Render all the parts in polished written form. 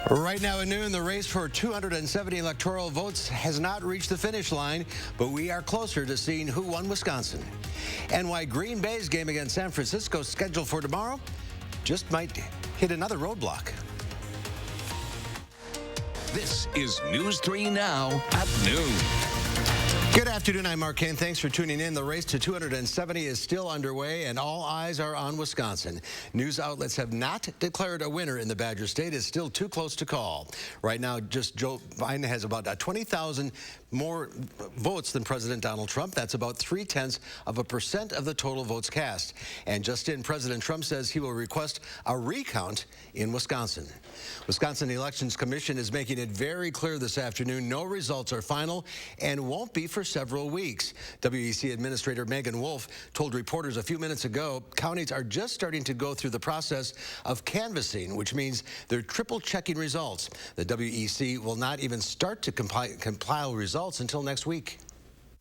Right now at noon, the race for 270 electoral votes has not reached the finish line, but we are closer to seeing who won Wisconsin. And why Green Bay's game against San Francisco, scheduled for tomorrow, just might hit another roadblock. This is News 3 Now at noon. Good afternoon, I'm Mark Kane. Thanks for tuning in. The race to 270 is still underway, and all eyes are on Wisconsin. News outlets have not declared a winner in the Badger State. It's still too close to call. Right now, just Joe Biden has about 20,000 more votes than President Donald Trump. That's about 0.3% of the total votes cast. And just in, President Trump says he will request a recount in Wisconsin. Wisconsin Elections Commission is making it very clear this afternoon no results are final and won't be for several weeks. WEC Administrator Megan Wolf told reporters a few minutes ago counties are just starting to go through the process of canvassing, which means they're triple checking results. The WEC will not even start to compile results until next week.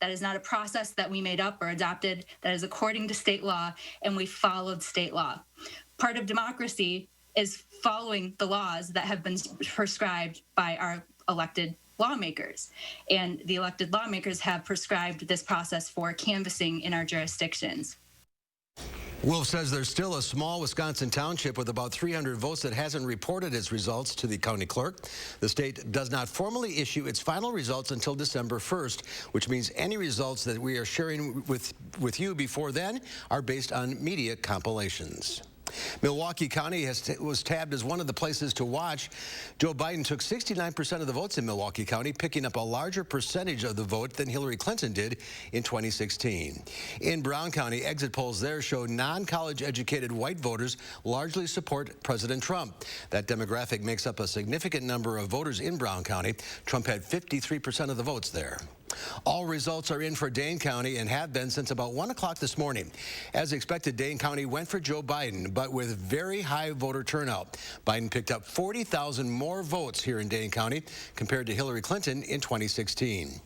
That is not a process that we made up or adopted. That is according to state law, and we followed state law. Part of democracy is following the laws that have been prescribed by our elected lawmakers. And the elected lawmakers have prescribed this process for canvassing in our jurisdictions. Wolf says there's still a small Wisconsin township with about 300 votes that hasn't reported its results to the county clerk. The state does not formally issue its final results until December 1st, which means any results that we are sharing with you before then are based on media compilations. Milwaukee County was tabbed as one of the places to watch. Joe Biden took 69% of the votes in Milwaukee County, picking up a larger percentage of the vote than Hillary Clinton did in 2016. In Brown County, exit polls there show non-college educated white voters largely support President Trump. That demographic makes up a significant number of voters in Brown County. Trump had 53% of the votes there. All results are in for Dane County and have been since about 1 o'clock this morning. As expected, Dane County went for Joe Biden, but with very high voter turnout. Biden picked up 40,000 more votes here in Dane County compared to Hillary Clinton in 2016.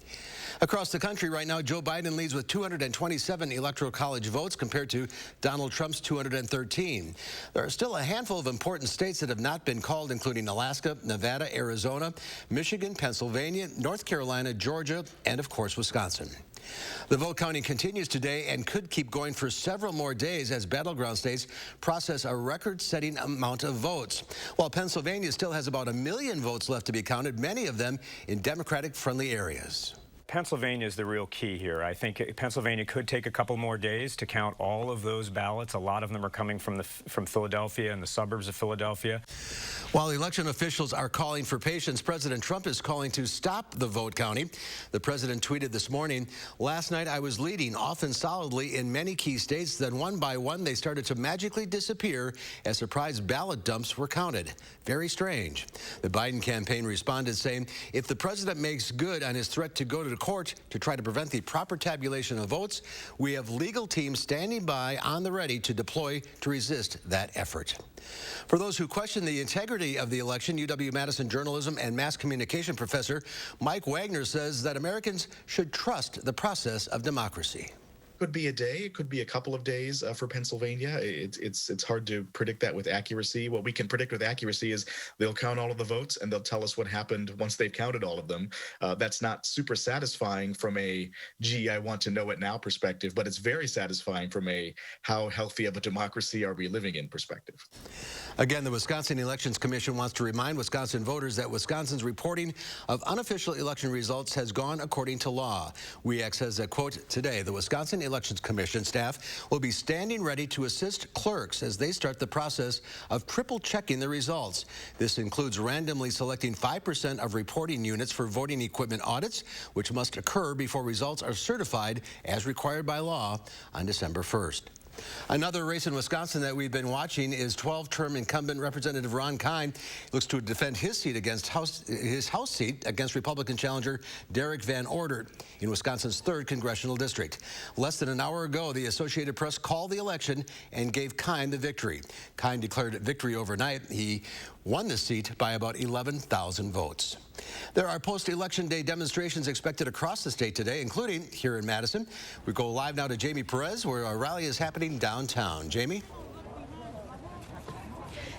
Across the country right now, Joe Biden leads with 227 electoral college votes compared to Donald Trump's 213. There are still a handful of important states that have not been called, including Alaska, Nevada, Arizona, Michigan, Pennsylvania, North Carolina, Georgia, and of course, Wisconsin. The vote counting continues today and could keep going for several more days as battleground states process a record-setting amount of votes. While Pennsylvania still has about 1 million votes left to be counted, many of them in Democratic-friendly areas. Pennsylvania is the real key here. I think Pennsylvania could take a couple more days to count all of those ballots. A lot of them are coming from Philadelphia and the suburbs of Philadelphia. While election officials are calling for patience, President Trump is calling to stop the vote counting. The president tweeted this morning, "Last night I was leading, often solidly in many key states. Then one by one they started to magically disappear as surprise ballot dumps were counted. Very strange." The Biden campaign responded saying, "If the president makes good on his threat to go to court to try to prevent the proper tabulation of votes, we have legal teams standing by on the ready to deploy to resist that effort." For those who question the integrity of the election, UW-Madison journalism and mass communication professor Mike Wagner says that Americans should trust the process of democracy. Could be a day, it could be a couple of days for Pennsylvania. It's hard to predict that with accuracy. What we can predict with accuracy is they'll count all of the votes and they'll tell us what happened once they've counted all of them. That's not super satisfying from a, gee, I want to know it now perspective, but it's very satisfying from a how healthy of a democracy are we living in perspective. Again, the Wisconsin Elections Commission wants to remind Wisconsin voters that Wisconsin's reporting of unofficial election results has gone according to law. WEX says that, quote, "Today, the Wisconsin Elections Commission staff will be standing ready to assist clerks as they start the process of triple checking the results. This includes randomly selecting 5% of reporting units for voting equipment audits, which must occur before results are certified as required by law on December 1st. Another race in Wisconsin that we've been watching is 12-term incumbent Representative Ron Kine. He looks to defend his seat against his House seat against Republican challenger Derek Van Order in Wisconsin's 3rd congressional district. Less than an hour ago, the Associated Press called the election and gave Kine the victory. Kine declared victory overnight. He won the seat by about 11,000 votes. There are post-election day demonstrations expected across the state today, including here in Madison. We go live now to Jamie Perez, where a rally is happening downtown. Jamie?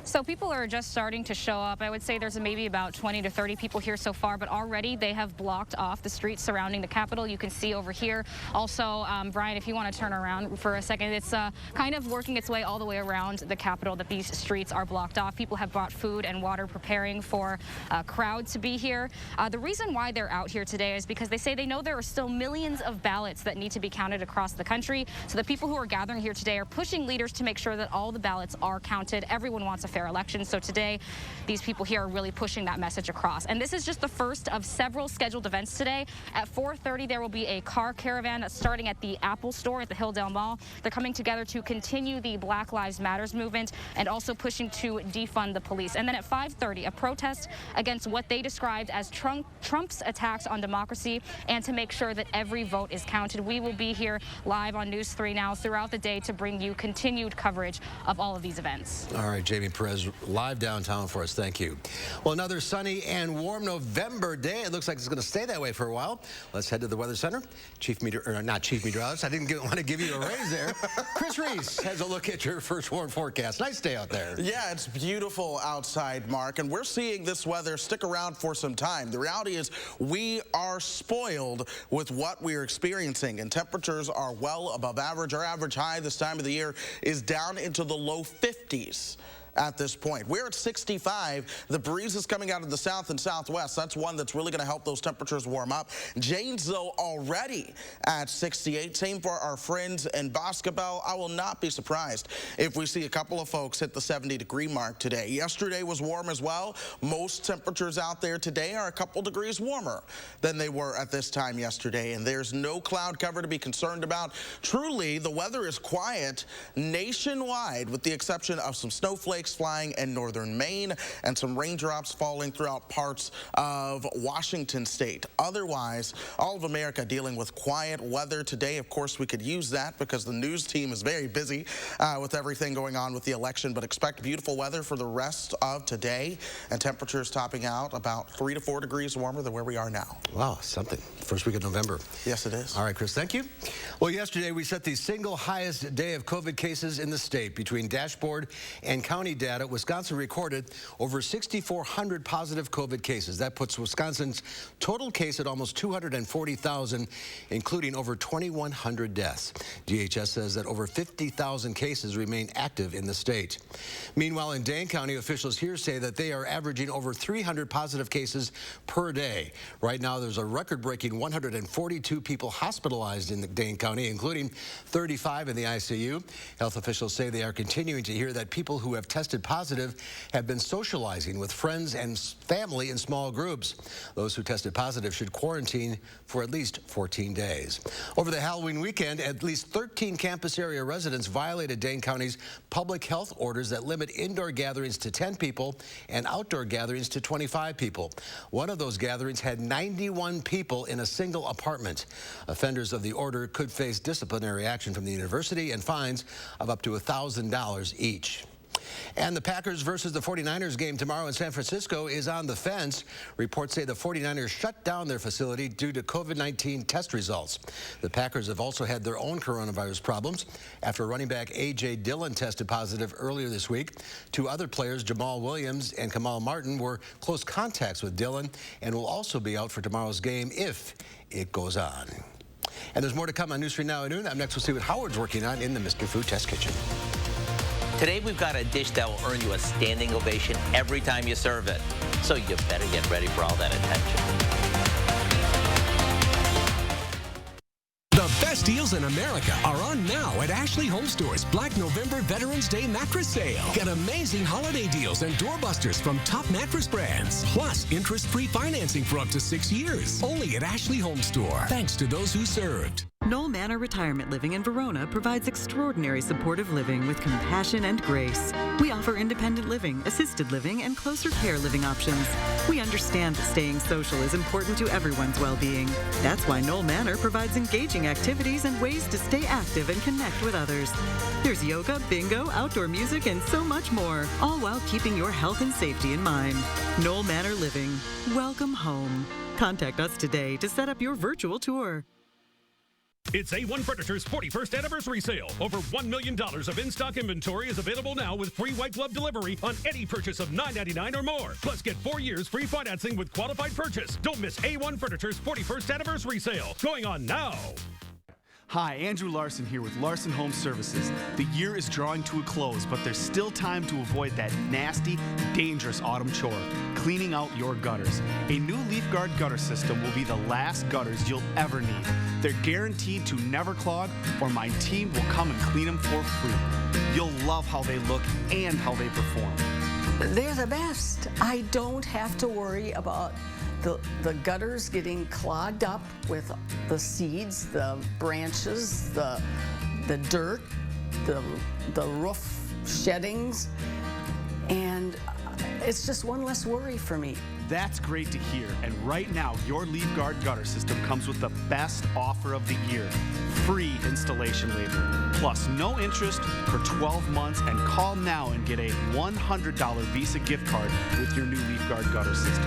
So people are just starting to show up. I would say there's maybe about 20 to 30 people here so far, but already they have blocked off the streets surrounding the Capitol. You can see over here. Also, Brian, if you want to turn around for a second, it's kind of working its way all the way around the Capitol that these streets are blocked off. People have brought food and water preparing for a crowd to be here. The reason why they're out here today is because they say they know there are still millions of ballots that need to be counted across the country. So the people who are gathering here today are pushing leaders to make sure that all the ballots are counted. Everyone wants a fair election. So today, these people here are really pushing that message across. And this is just the first of several scheduled events today. At 4:30, there will be a car caravan starting at the Apple store at the Hilldale Mall. They're coming together to continue the Black Lives Matters movement and also pushing to defund the police. And then at 5:30, a protest against what they described as Trump's attacks on democracy and to make sure that every vote is counted. We will be here live on News 3 Now throughout the day to bring you continued coverage of all of these events. All right, Jamie Perez, live downtown for us. Thank you. Well, another sunny and warm November day. It looks like it's going to stay that way for a while. Let's head to the Weather Center. Not Chief Meteorologist. I didn't want to give you a raise there. Chris Reese has a look at your first warm forecast. Nice day out there. Yeah, it's beautiful outside, Mark, and we're seeing this weather stick around for some time. The reality is we are spoiled with what we're experiencing, and temperatures are well above average. Our average high this time of the year is down into the low 50s. At this point, we're at 65. The breeze is coming out of the south and southwest. That's one that's really going to help those temperatures warm up. Janesville already at 68. Same for our friends in Boscobel. I will not be surprised if we see a couple of folks hit the 70-degree mark today. Yesterday was warm as well. Most temperatures out there today are a couple degrees warmer than they were at this time yesterday, and there's no cloud cover to be concerned about. Truly, the weather is quiet nationwide with the exception of some snowflakes flying in northern Maine and some raindrops falling throughout parts of Washington state. Otherwise, all of America dealing with quiet weather today. Of course, we could use that because the news team is very busy with everything going on with the election, but expect beautiful weather for the rest of today and temperatures topping out about 3 to 4 degrees warmer than where we are now. Wow, something. First week of November. Yes, it is. All right, Chris, thank you. Well, yesterday we set the single highest day of COVID cases in the state. Between dashboard and county data, Wisconsin recorded over 6,400 positive COVID cases. That puts Wisconsin's total case at almost 240,000, including over 2,100 deaths. DHS says that over 50,000 cases remain active in the state. Meanwhile, in Dane County, officials here say that they are averaging over 300 positive cases per day. Right now, there's a record-breaking 142 people hospitalized in Dane County, including 35 in the ICU. Health officials say they are continuing to hear that people who have tested positive have been socializing with friends and family in small groups. Those who tested positive should quarantine for at least 14 days. Over the Halloween weekend, at least 13 campus area residents violated Dane County's public health orders that limit indoor gatherings to 10 people and outdoor gatherings to 25 people. One of those gatherings had 91 people in a single apartment. Offenders of the order could face disciplinary action from the university and fines of up to $1,000 each. And the Packers versus the 49ers game tomorrow in San Francisco is on the fence. Reports say the 49ers shut down their facility due to COVID-19 test results. The Packers have also had their own coronavirus problems after running back A.J. Dillon tested positive earlier this week. Two other players, Jamal Williams and Kamal Martin, were close contacts with Dillon and will also be out for tomorrow's game if it goes on. And there's more to come on News 3 Now at noon. Up next, we'll see what Howard's working on in the Mr. Food Test Kitchen. Today we've got a dish that will earn you a standing ovation every time you serve it. So you better get ready for all that attention. The best deals in America are on now at Ashley Home Store's Black November Veterans Day Mattress Sale. Get amazing holiday deals and doorbusters from top mattress brands. Plus, interest-free financing for up to 6 years. Only at Ashley Home Store. Thanks to those who served. Knoll Manor Retirement Living in Verona provides extraordinary supportive living with compassion and grace. We offer independent living, assisted living, and closer care living options. We understand that staying social is important to everyone's well-being. That's why Knoll Manor provides engaging activities and ways to stay active and connect with others. There's yoga, bingo, outdoor music, and so much more, all while keeping your health and safety in mind. Knoll Manor Living. Welcome home. Contact us today to set up your virtual tour. It's A1 Furniture's 41st anniversary sale. Over $1 million of in-stock inventory is available now with free white glove delivery on any purchase of $9.99 or more. Plus, get 4 years free financing with qualified purchase. Don't miss A1 Furniture's 41st anniversary sale. Going on now. Hi, Andrew Larson here with Larson Home Services. The year is drawing to a close, but there's still time to avoid that nasty, dangerous autumn chore, cleaning out your gutters. A new Leaf Guard gutter system will be the last gutters you'll ever need. They're guaranteed to never clog, or my team will come and clean them for free. You'll love how they look and how they perform. They're the best. I don't have to worry about the gutters getting clogged up with the seeds, the branches, the dirt, the roof sheddings, and it's just one less worry for me. That's great to hear. And right now, your Leaf Guard gutter system comes with the best offer of the year. Free installation labor, plus no interest for 12 months, and call now and get a $100 Visa gift card with your new Leaf Guard gutter system.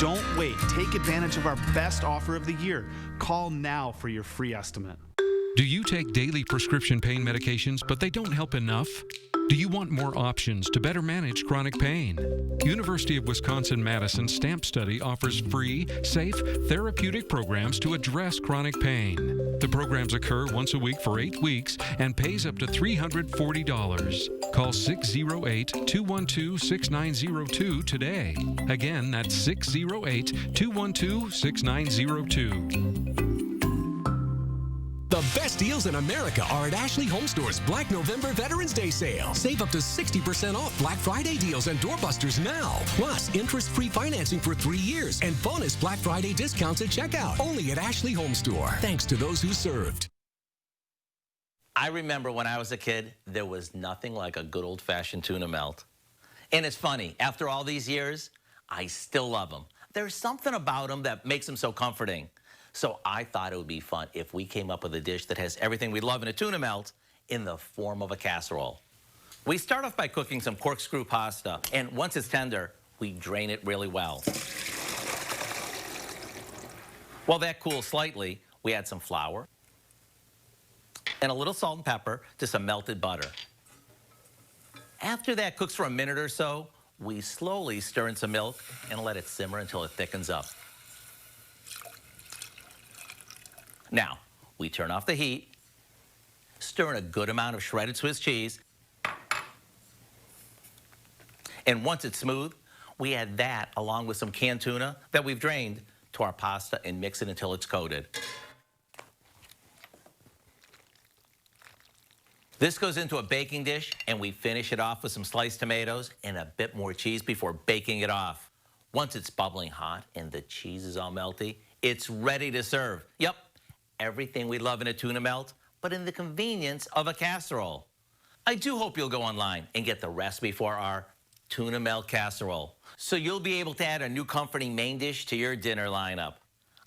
Don't wait. Take advantage of our best offer of the year. Call now for your free estimate. Do you take daily prescription pain medications, but they don't help enough? Do you want more options to better manage chronic pain? University of Wisconsin-Madison STAMP Study offers free, safe, therapeutic programs to address chronic pain. The programs occur once a week for 8 weeks and pays up to $340. Call 608-212-6902 today. Again, that's 608-212-6902. The best deals in America are at Ashley Home Store's Black November Veterans Day sale. Save up to 60% off Black Friday deals and doorbusters now. Plus, interest-free financing for 3 years and bonus Black Friday discounts at checkout. Only at Ashley Home Store. Thanks to those who served. I remember when I was a kid, there was nothing like a good old-fashioned tuna melt. And it's funny, after all these years, I still love them. There's something about them that makes them so comforting. So I thought it would be fun if we came up with a dish that has everything we love in a tuna melt in the form of a casserole. We start off by cooking some corkscrew pasta, and once it's tender, we drain it really well. While that cools slightly, we add some flour and a little salt and pepper to some melted butter. After that cooks for a minute or so, we slowly stir in some milk and let it simmer until it thickens up. Now, we turn off the heat, stir in a good amount of shredded Swiss cheese, and once it's smooth, we add that along with some canned tuna that we've drained to our pasta and mix it until it's coated. This goes into a baking dish, and we finish it off with some sliced tomatoes and a bit more cheese before baking it off. Once it's bubbling hot and the cheese is all melty, it's ready to serve. Yep. Everything we love in a tuna melt, but in the convenience of a casserole. I do hope you'll go online and get the recipe for our tuna melt casserole, so you'll be able to add a new comforting main dish to your dinner lineup.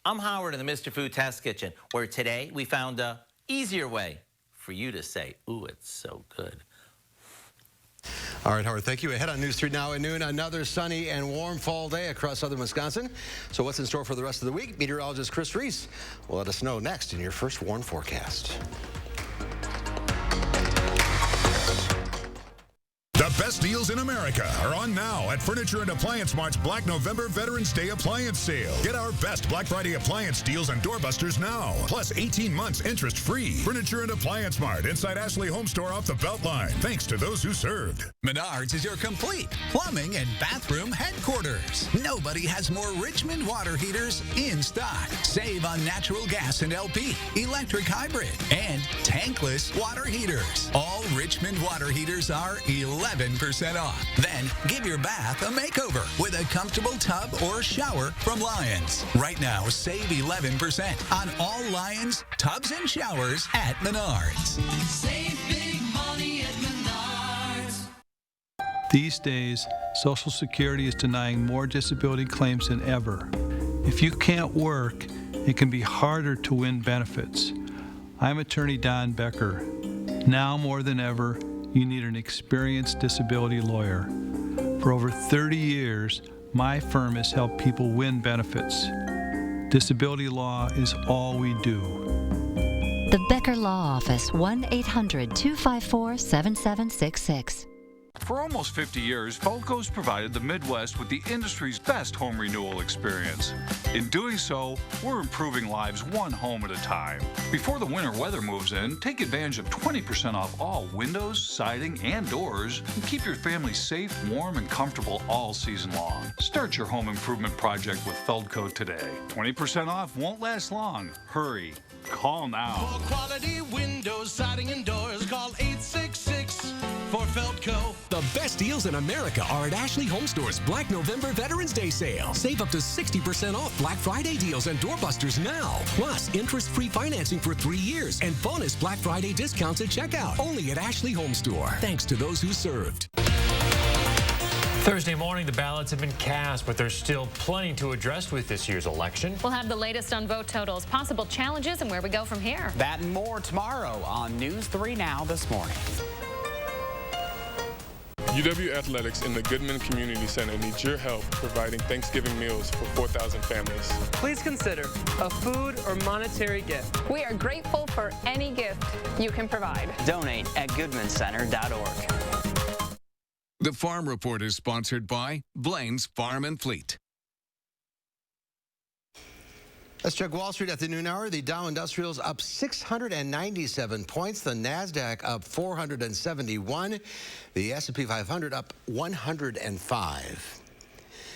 I'm Howard in the Mr. Food Test Kitchen, where today we found a easier way for you to say, ooh, it's so good. All right, Howard, thank you. Ahead on News 3 Now at noon, another sunny and warm fall day across southern Wisconsin. So what's in store for the rest of the week? Meteorologist Chris Reese will let us know next in your first warm forecast. The best deals in America are on now at Furniture and Appliance Mart's Black November Veterans Day Appliance Sale. Get our best Black Friday appliance deals and doorbusters now. Plus 18 months interest free. Furniture and Appliance Mart inside Ashley Home Store off the Beltline. Thanks to those who served. Menards is your complete plumbing and bathroom headquarters. Nobody has more Richmond water heaters in stock. Save on natural gas and LP, electric hybrid, and tankless water heaters. All Richmond water heaters are 11% off. Then give your bath a makeover with a comfortable tub or shower from Lions. Right now, save 11% on all Lions tubs and showers at Menards. Save big money at Menards. These days, Social Security is denying more disability claims than ever. If you can't work, it can be harder to win benefits. I'm attorney Don Becker. Now more than ever, you need an experienced disability lawyer. For over 30 years, my firm has helped people win benefits. Disability law is all we do. The Becker Law Office, 1-800-254-7766. For almost 50 years, Falco's provided the Midwest with the industry's best home renewal experience. In doing so, we're improving lives one home at a time. Before the winter weather moves in, take advantage of 20% off all windows, siding, and doors, and keep your family safe, warm, and comfortable all season long. Start your home improvement project with Feldco today. 20% off won't last long. Hurry. Call now. For quality windows, siding, and doors, call 866 for Feldco. The best deals in America are at Ashley Home Store's Black November Veterans Day sale. Save up to 60% off Black Friday deals and doorbusters now. Plus, interest-free financing for 3 years and bonus Black Friday discounts at checkout. Only at Ashley Home Store. Thanks to those who served. Thursday morning, the ballots have been cast, but there's still plenty to address with this year's election. We'll have the latest on vote totals, possible challenges, and where we go from here. That and more tomorrow on News 3 Now this morning. UW Athletics and the Goodman Community Center needs your help providing Thanksgiving meals for 4,000 families. Please consider a food or monetary gift. We are grateful for any gift you can provide. Donate at goodmancenter.org. The Farm Report is sponsored by Blaine's Farm and Fleet. Let's check Wall Street at the noon hour. The Dow Industrials up 697 points. The NASDAQ up 471. The S&P 500 up 105.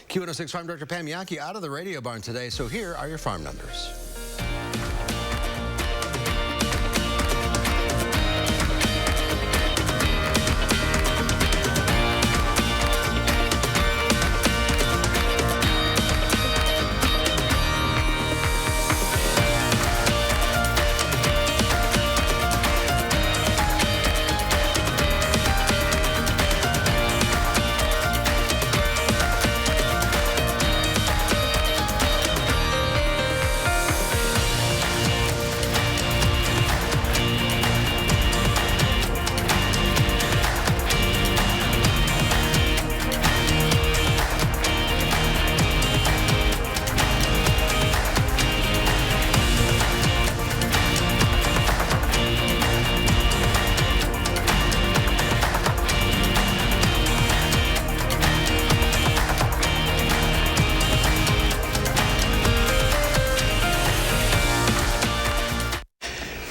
Q106 Farm Director Pam Yankee out of the radio barn today. So here are your farm numbers.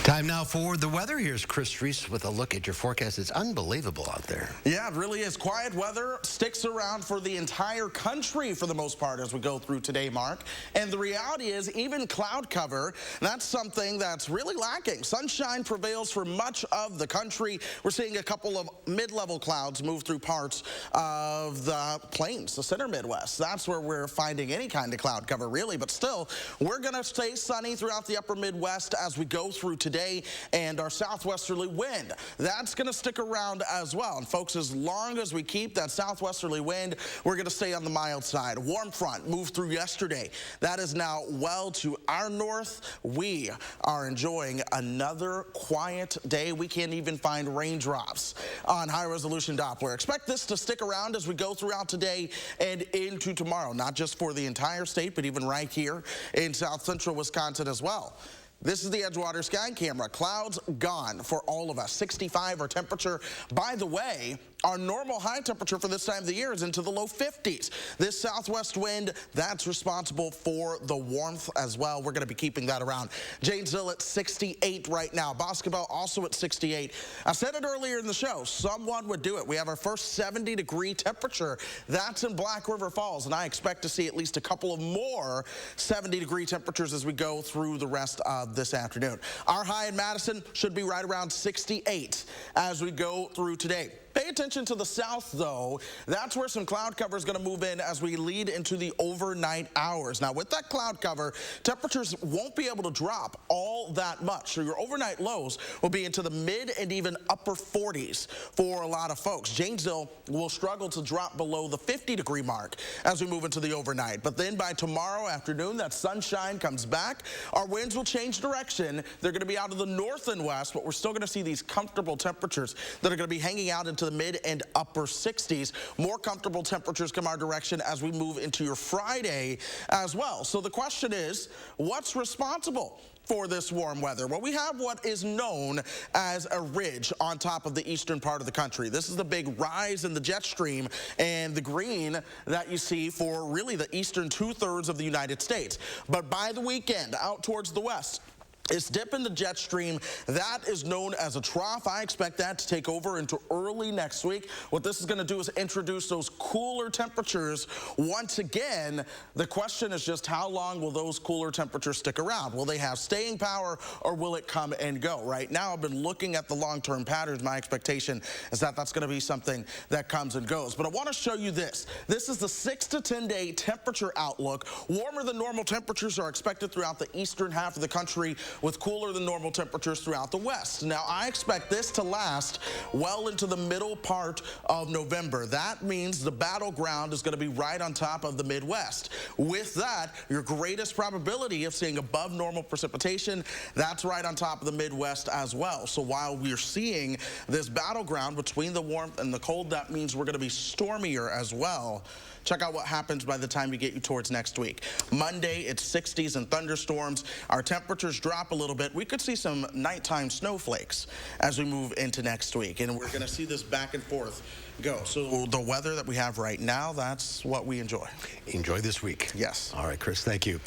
Time now for the weather. Here's Chris Reese with a look at your forecast. It's unbelievable out there. Yeah, it really is. Quiet weather sticks around for the entire country for the most part as we go through today, Mark. And the reality is even cloud cover, that's something that's really lacking. Sunshine prevails for much of the country. We're seeing a couple of mid-level clouds move through parts of the plains, the center Midwest. That's where we're finding any kind of cloud cover, really. But still, we're going to stay sunny throughout the upper Midwest as we go through today. And our southwesterly wind, that's going to stick around as well. And folks, as long as we keep that southwesterly wind, we're going to stay on the mild side. Warm front moved through yesterday. That is now well to our north. We are enjoying another quiet day. We can't even find raindrops on high-resolution Doppler. Expect this to stick around as we go throughout today and into tomorrow, not just for the entire state, but even right here in south central Wisconsin as well. This is the Edgewater Sky Camera. Clouds gone for all of us. 65 our temperature. By the way, our normal high temperature for this time of the year is into the low 50s. This southwest wind, that's responsible for the warmth as well. We're going to be keeping that around. Janesville at 68 right now. Boscobel also at 68. I said it earlier in the show. Someone would do it. We have our first 70-degree temperature. That's in Black River Falls, and I expect to see at least a couple of more 70-degree temperatures as we go through the rest of this afternoon. Our high in Madison should be right around 68 as we go through today. Pay attention to the south, though. That's where some cloud cover is going to move in as we lead into the overnight hours. Now, with that cloud cover, temperatures won't be able to drop all that much. So your overnight lows will be into the mid and even upper 40s for a lot of folks. Janesville will struggle to drop below the 50-degree mark as we move into the overnight. But then by tomorrow afternoon, that sunshine comes back. Our winds will change direction. They're going to be out of the north and west, but we're still going to see these comfortable temperatures that are going to be hanging out into into the mid and upper 60s. More comfortable temperatures come our direction as we move into your Friday as well. So the question is, what's responsible for this warm weather? Well, we have what is known as a ridge on top of the eastern part of the country. This is the big rise in the jet stream and the green that you see for really the eastern 2/3 of the United States. But by the weekend, out towards the west, it's dipping the jet stream. That is known as a trough. I expect that to take over into early next week. What this is going to do is introduce those cooler temperatures once again. The question is just how long will those cooler temperatures stick around? Will they have staying power or will it come and go? Right now, I've been looking at the long-term patterns. My expectation is that that's going to be something that comes and goes. But I want to show you this. This is the 6 to 10 day temperature outlook. Warmer than normal temperatures are expected throughout the eastern half of the country, with cooler than normal temperatures throughout the west. Now, I expect this to last well into the middle part of November. That means the battleground is going to be right on top of the Midwest. With that, your greatest probability of seeing above normal precipitation, that's right on top of the Midwest as well. So while we're seeing this battleground between the warmth and the cold, that means we're going to be stormier as well. Check out what happens by the time we get you towards next week. Monday, it's 60s and thunderstorms. Our temperatures drop a little bit. We could see some nighttime snowflakes as we move into next week. And we're going to see this back and forth go. So the weather that we have right now, that's what we enjoy. Enjoy this week. Yes. All right, Chris, thank you.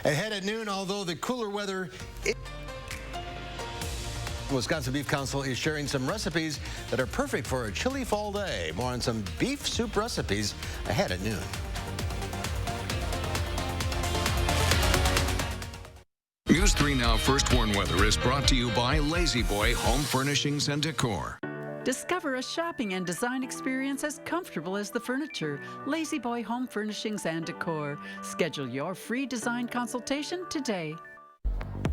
Ahead at noon, although the cooler weather... Wisconsin Beef Council is sharing some recipes that are perfect for a chilly fall day. More on some beef soup recipes ahead at noon. News 3 Now First Warn Weather is brought to you by Lazy Boy Home Furnishings and Decor. Discover a shopping and design experience as comfortable as the furniture. Lazy Boy Home Furnishings and Decor. Schedule your free design consultation today.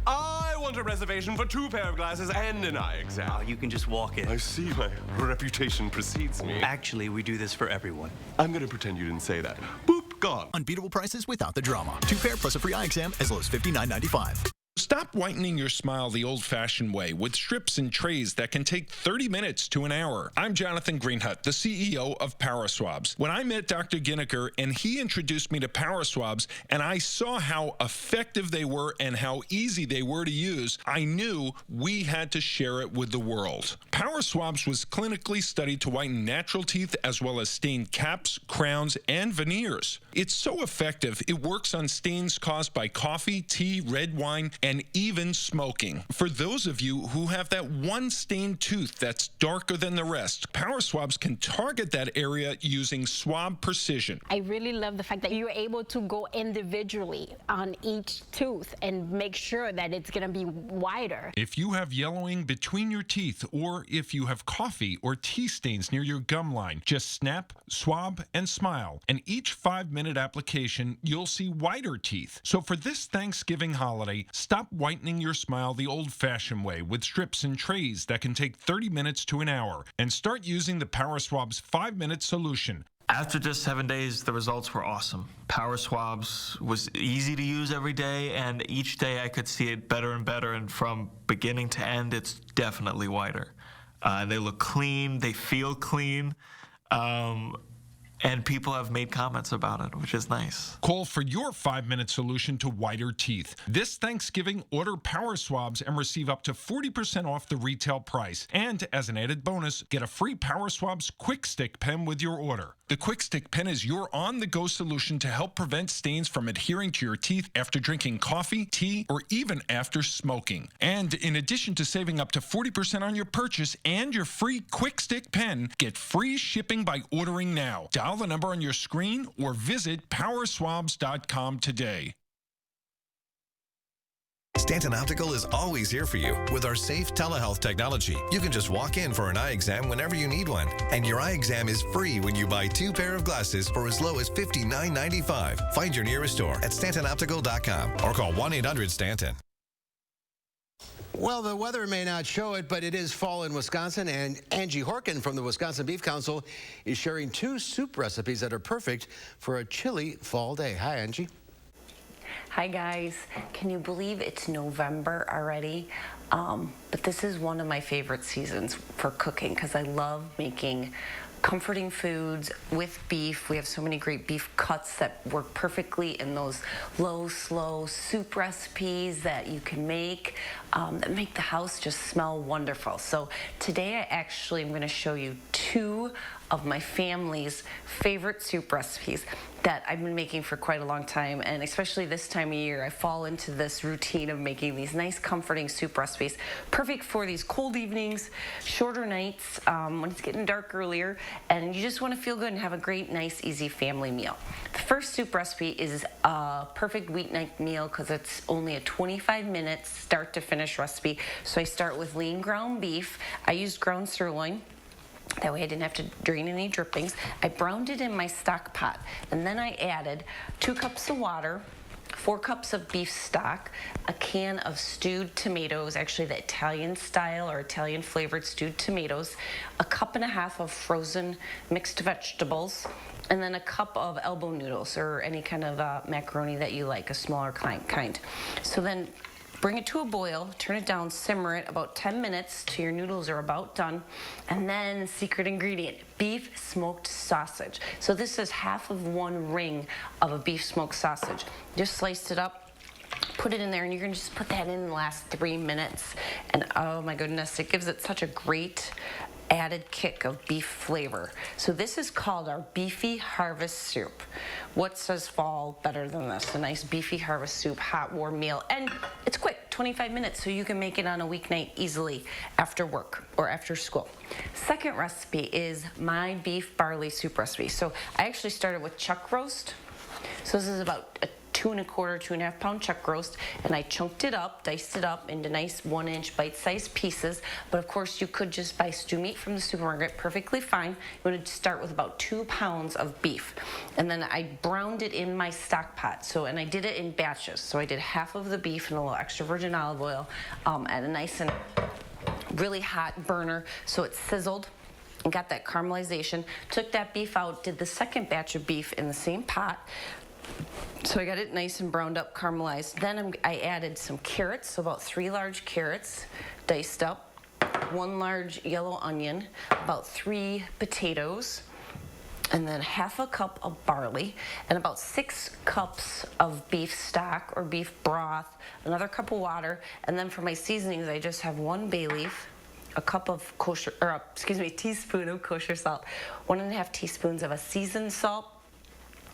I want a reservation for 2 pair of glasses and an eye exam. You can just walk in. I see, my reputation precedes me. Actually, we do this for everyone. I'm going to pretend you didn't say that. Boop, gone. Unbeatable prices without the drama. 2 pair plus a free eye exam as low as $59.95. Stop whitening your smile the old-fashioned way with strips and trays that can take 30 minutes to an hour. I'm Jonathan Greenhut, the CEO of Power Swabs. When I met Dr. Ginniker and he introduced me to Power Swabs and I saw how effective they were and how easy they were to use, I knew we had to share it with the world. Power Swabs was clinically studied to whiten natural teeth as well as stain caps, crowns, and veneers. It's so effective, it works on stains caused by coffee, tea, red wine, and even smoking. For those of you who have that one stained tooth that's darker than the rest, Power Swabs can target that area using swab precision. I really love the fact that you're able to go individually on each tooth and make sure that it's going to be wider. If you have yellowing between your teeth or if you have coffee or tea stains near your gum line, just snap, swab, and smile. And each 5-minute application, you'll see whiter teeth. So for this Thanksgiving holiday, stop whitening your smile the old-fashioned way with strips and trays that can take 30 minutes to an hour and start using the Power Swabs 5-minute solution. After just 7 days, the results were awesome. Power Swabs was easy to use every day, and each day I could see it better and better, and from beginning to end, it's definitely whiter. They look clean, they feel clean. And people have made comments about it, which is nice. Call for your 5-minute solution to whiter teeth. This Thanksgiving, order Power Swabs and receive up to 40% off the retail price. And as an added bonus, get a free Power Swabs Quick Stick pen with your order. The Quick Stick pen is your on-the-go solution to help prevent stains from adhering to your teeth after drinking coffee, tea, or even after smoking. And in addition to saving up to 40% on your purchase and your free Quick Stick pen, get free shipping by ordering now. Dial the number on your screen or visit powerswabs.com today. Stanton Optical is always here for you with our safe telehealth technology. You can just walk in for an eye exam whenever you need one. And your eye exam is free when you buy 2 pair of glasses for as low as $59.95. Find your nearest store at StantonOptical.com or call 1-800-STANTON. Well, the weather may not show it, but it is fall in Wisconsin, and Angie Horkin from the Wisconsin Beef Council is sharing 2 soup recipes that are perfect for a chilly fall day. Hi, Angie. Hi guys, can you believe it's November already? But this is one of my favorite seasons for cooking because I love making comforting foods with beef. We have so many great beef cuts that work perfectly in those low, slow soup recipes that you can make that make the house just smell wonderful. So today I actually am going to show you 2 of my family's favorite soup recipes that I've been making for quite a long time, and especially this time of year I fall into this routine of making these nice comforting soup recipes, perfect for these cold evenings, shorter nights, when it's getting dark earlier, and you just want to feel good and have a great, nice, easy family meal. The first soup recipe is a perfect weeknight meal because it's only a 25-minute start to finish recipe. So I start with lean ground beef. I used ground sirloin. That way I didn't have to drain any drippings. I browned it in my stock pot, and then I added 2 cups of water, 4 cups of beef stock, a can of stewed tomatoes, actually the Italian style or Italian flavored stewed tomatoes, a cup and a half of frozen mixed vegetables, and then a cup of elbow noodles or any kind of macaroni that you like, a smaller kind. So then bring it to a boil, turn it down, simmer it about 10 minutes till your noodles are about done, and then secret ingredient, beef smoked sausage. So this is half of 1 ring of a beef smoked sausage. Just sliced it up, put it in there, and you're gonna just put that in the last 3 minutes, and oh my goodness, it gives it such a great added kick of beef flavor. So this is called our beefy harvest soup. What says fall better than this? A nice beefy harvest soup, hot warm meal, and it's quick, 25 minutes, so you can make it on a weeknight easily after work or after school. Second recipe is my beef barley soup recipe. So I actually started with chuck roast. So this is about a 2 1/4, 2.5 pound chuck roast, and I chunked it up, diced it up into nice 1-inch bite-sized pieces. But of course, you could just buy stew meat from the supermarket, perfectly fine. You want to start with about 2 pounds of beef, and then I browned it in my stock pot. So, and I did it in batches. So I did half of the beef in a little extra virgin olive oil at a nice and really hot burner, so it sizzled and got that caramelization. Took that beef out, did the second batch of beef in the same pot. So I got it nice and browned up, caramelized. Then I added some carrots, so about 3 large carrots, diced up, 1 large yellow onion, about 3 potatoes, and then half a cup of barley, and about 6 cups of beef stock or beef broth, another cup of water, and then for my seasonings, I just have 1 bay leaf, a cup of kosher, or teaspoon of kosher salt, 1.5 teaspoons of a seasoned salt,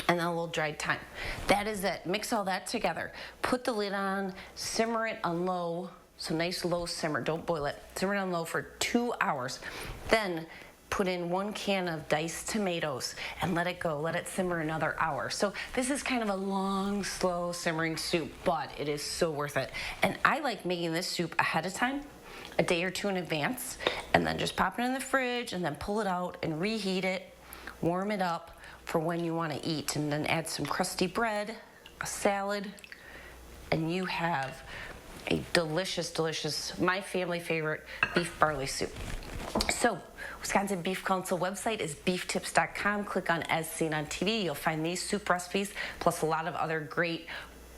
and then a little dried thyme. That is it. Mix all that together. Put the lid on, simmer it on low, so nice low simmer, don't boil it. Simmer it on low for 2 hours. Then put in 1 can of diced tomatoes and let it go. Let it simmer another hour. So this is kind of a long, slow simmering soup, but it is so worth it. And I like making this soup ahead of time, a day or 2 in advance, and then just pop it in the fridge and then pull it out and reheat it, warm it up for when you want to eat, and then add some crusty bread, a salad, and you have a delicious, delicious, my family favorite beef barley soup. So, Wisconsin Beef Council website is beeftips.com. Click on As Seen on TV. You'll find these soup recipes, plus a lot of other great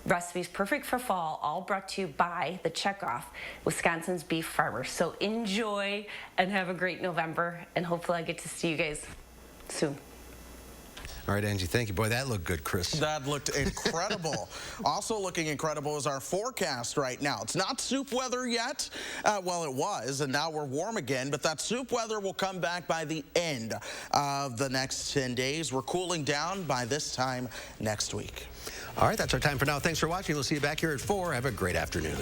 recipes perfect for fall, all brought to you by the Checkoff, Wisconsin's beef farmers. So enjoy and have a great November, and hopefully I get to see you guys soon. All right, Angie, thank you. Boy, that looked good, Chris. That looked incredible. Also looking incredible is our forecast right now. It's not soup weather yet. Well, it was, and now we're warm again, but that soup weather will come back by the end of the next 10 days. We're cooling down by this time next week. All right, that's our time for now. Thanks for watching. We'll see you back here at 4. Have a great afternoon.